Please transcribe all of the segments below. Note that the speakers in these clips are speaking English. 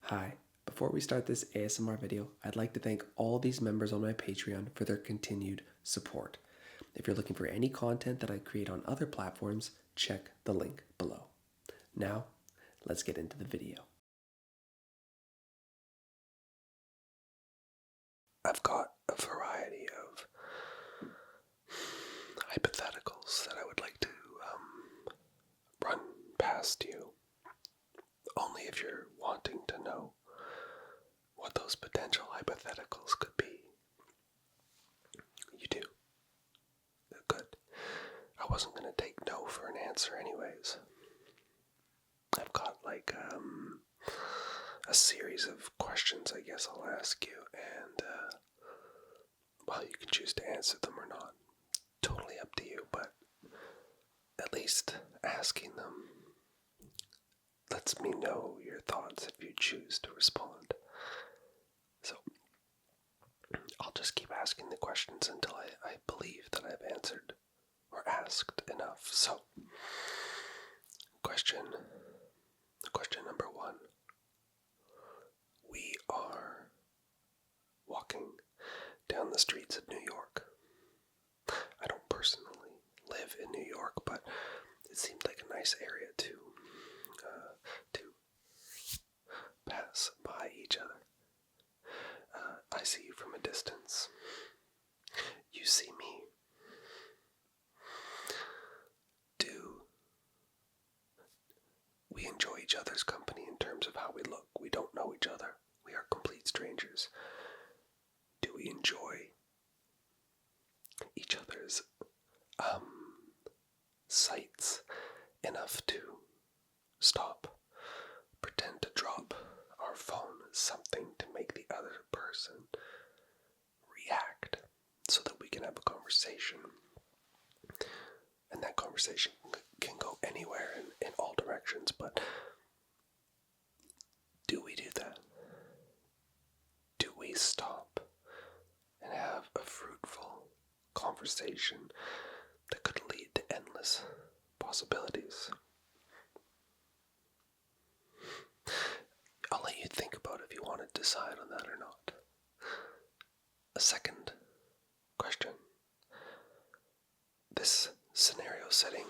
Hi, before we start this ASMR video, I'd like to thank all these members on my Patreon for their continued support. If you're looking for any content that I create on other platforms, check the link below. Now, let's get into the video. I've got a variety of hypotheticals that I would like to run past you, only if you're wanting to know what those potential hypotheticals could be. You do. Good. I wasn't going to take no for an answer anyways. I've got a series of questions I guess I'll ask you, and well, you can choose to answer them or not. Totally up to you, but at least asking them lets me know your thoughts if you choose to respond. So I'll just keep asking the questions until I believe that I've answered or asked enough. So, question number 1. We are walking down the streets of New York. I don't personally live in New York, but it seemed like a nice area to pass by each other. I see you from a distance. You see me. Do we enjoy each other's company in terms of how we look? We don't know each other. We are complete strangers. Do we enjoy each other's sights enough to stop, pretend to drop our phone, something to make the other person react so that we can have a conversation? And that conversation can go anywhere in all directions, but do we do that? Do we stop and have a fruitful conversation that could lead to endless possibilities? I'll let you think about if you want to decide on that or not. A second question. This scenario setting,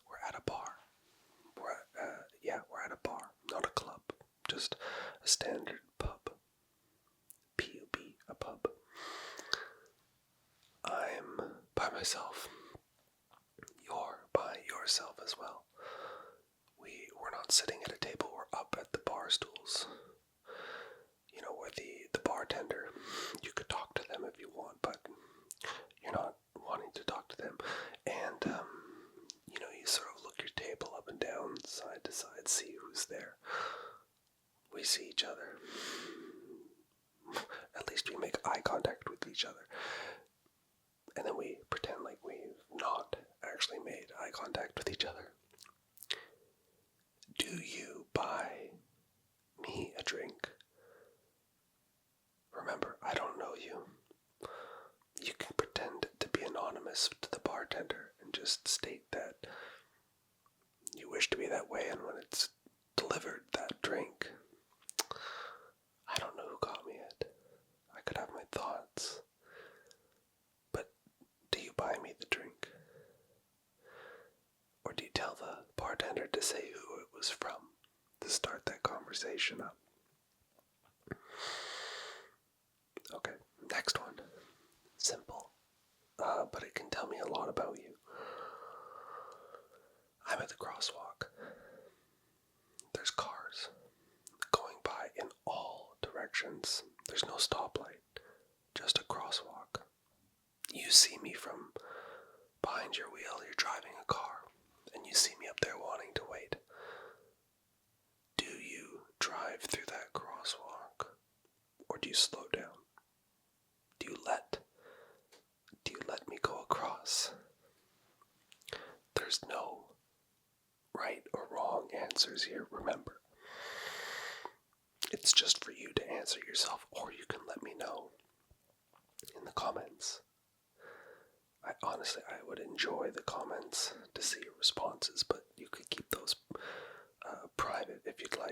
we're at a bar. We're at a bar, not a club, just a standard pub. P-U-B, a pub. I'm by myself. You're by yourself as well. We're not sitting at a table, we're up at the bar stools. You know, where the bartender, you could talk to them if you want, but you're not wanting to talk to them. And, you sort of look your table up and down, side to side, see who's there. We see each other. At least we make eye contact with each other. And then we pretend like we've not actually made eye contact with each other. Do you buy me a drink? Remember, I don't know you. You can pretend to be anonymous to the bartender and just state that you wish to be that way, and when it's delivered, that drink. I don't know who got me it. I could have my thoughts. But do you buy me the drink? Or do you tell the bartender to say who it was from to start that conversation up? Okay, next one. Simple, but it can tell me a lot about you. I'm at the crosswalk. There's cars going by in all directions. There's no stoplight, just a crosswalk. You see me from behind your wheel, you're driving a car, and you see me up there wanting to wait. Do you drive through that crosswalk, or do you slow down? Do you let me go across? There's no right or wrong answers here, remember. It's just for you to answer yourself, or you can let me know in the comments. I would enjoy the comments to see your responses, but you could keep those private if you'd like.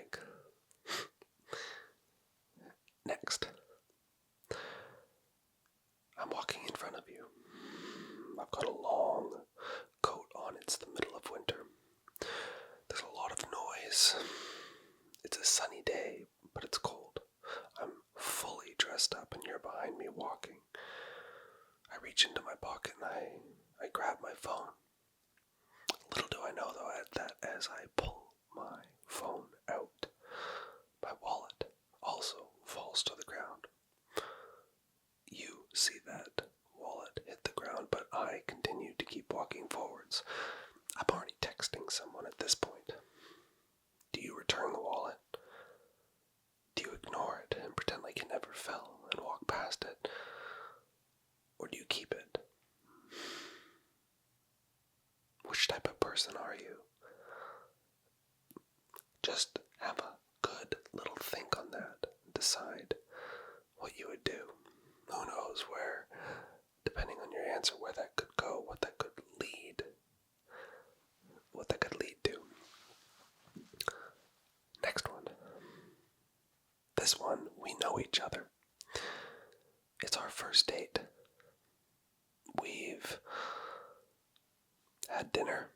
It's a sunny day, but it's cold. I'm fully dressed up and you're behind me walking. I reach into my pocket and I grab my phone. Little do I know, though, that as I pull my phone out, my wallet also falls to the ground. You see that wallet hit the ground, but I continue to keep walking forwards. I'm already texting someone at this point. Do you return the wallet? Do you ignore it and pretend like it never fell and walk past it? Or do you keep it? Which type of person are you? Just have a good little think on that. Decide what you would do. Who knows where, depending on your answer, where that could go, what that could lead to. Next one. This one, we know each other. It's our first date. We've had dinner,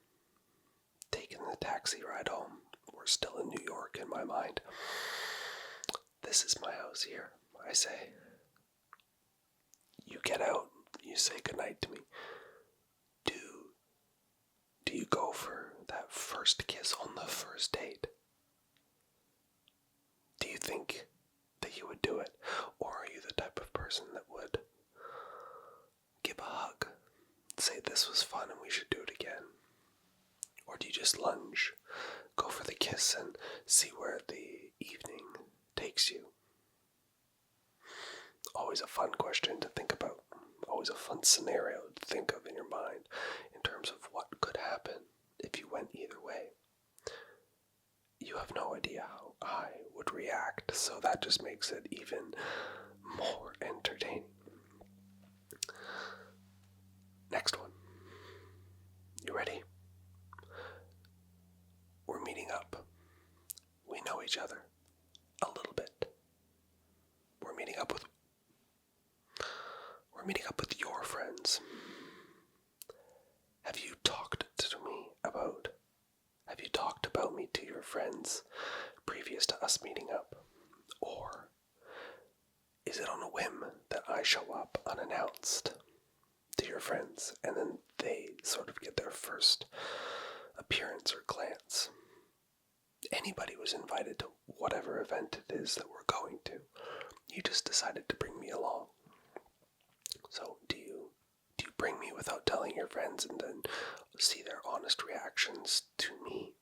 taken the taxi ride home. We're still in New York in my mind. This is my house here, I say. You get out, you say goodnight to me. Do you go for that first kiss on the first date? Do you think that you would do it? Or are you the type of person that would give a hug, say this was fun and we should do it again? Or do you just lunge, go for the kiss and see where the evening takes you? Always a fun question to think about. Always a fun scenario to think of in your mind in terms of what could happen if you went either way. You have no idea how I would react, so that just makes it even more entertaining. Next one. You ready? We're meeting up. We know each other a little bit. We're meeting up with your friends. Have you talked about me to your friends previous to us meeting up? Or is it on a whim that I show up unannounced to your friends and then they sort of get their first appearance or glance? Anybody was invited to whatever event it is that we're going to. You just decided to bring me along. So do you bring me without telling your friends and then see their honest reactions to me?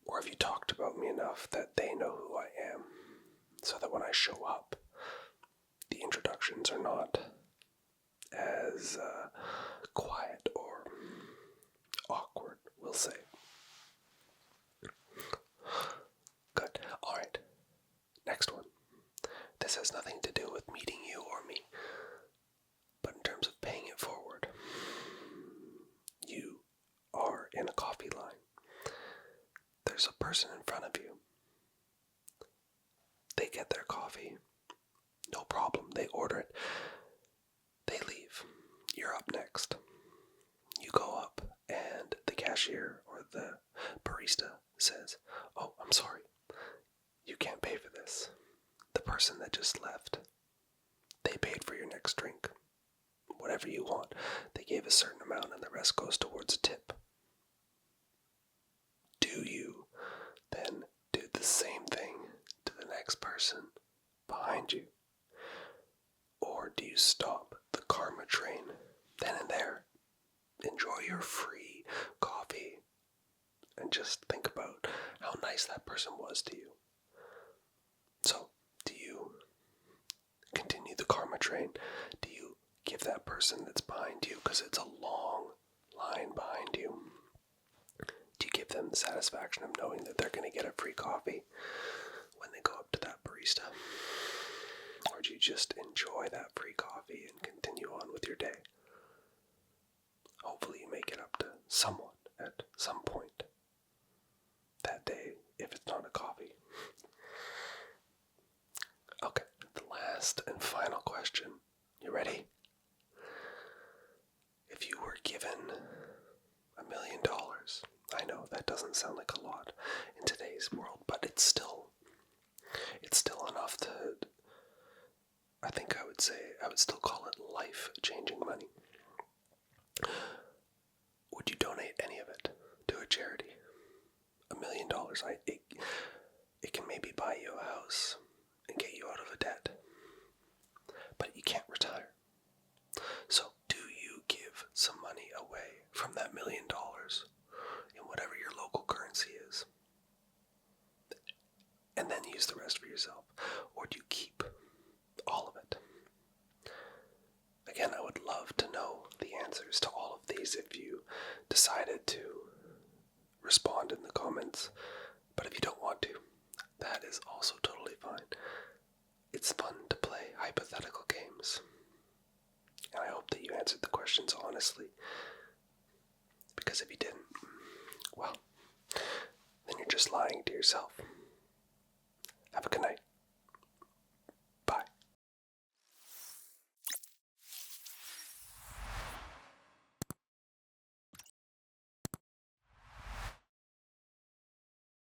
Or have you talked about me enough that they know who I am, so that when I show up, the introductions are not as quiet or awkward, we'll say. Good. Alright. Next one. This has nothing to do with meeting you or me, but in terms of paying it forward. You are in a coffee line. There's a person in front of you. They get their coffee. No problem. They order it. They leave. You're up next. You go up and the cashier or the barista says, "Oh, I'm sorry. You can't pay for this. The person that just left, they paid for your next drink. Whatever you want. They gave a certain amount and the rest goes towards a tip." Do you then do the same thing to the next person behind you? Or do you stop the karma train then and there? Enjoy your free coffee and just think about how nice that person was to you. So, do you continue the karma train? Do you give that person that's behind you, because it's a long line behind you, do you give them the satisfaction of knowing that they're going to get a free coffee when they go up to that barista? Or do you just enjoy that free coffee and continue on with your day? Hopefully you make it up to someone at some point that day, if it's not a coffee. Okay, the last and final question. You ready? If you were given $1 million, I know that doesn't sound like a lot in today's I would still call it life-changing money. Would you donate any of it to a charity? $1 million. It can maybe buy you a house and get you out of a debt, but you can't retire. So do you give some money away from that $1 million in whatever your local currency is, and then use the rest for yourself? Or do you keep all of it? Again, I would love to know the answers to all of these if you decided to respond in the comments. But if you don't want to, that is also totally fine. It's fun to play hypothetical games. And I hope that you answered the questions honestly. Because if you didn't, well, then you're just lying to yourself. Have a good night.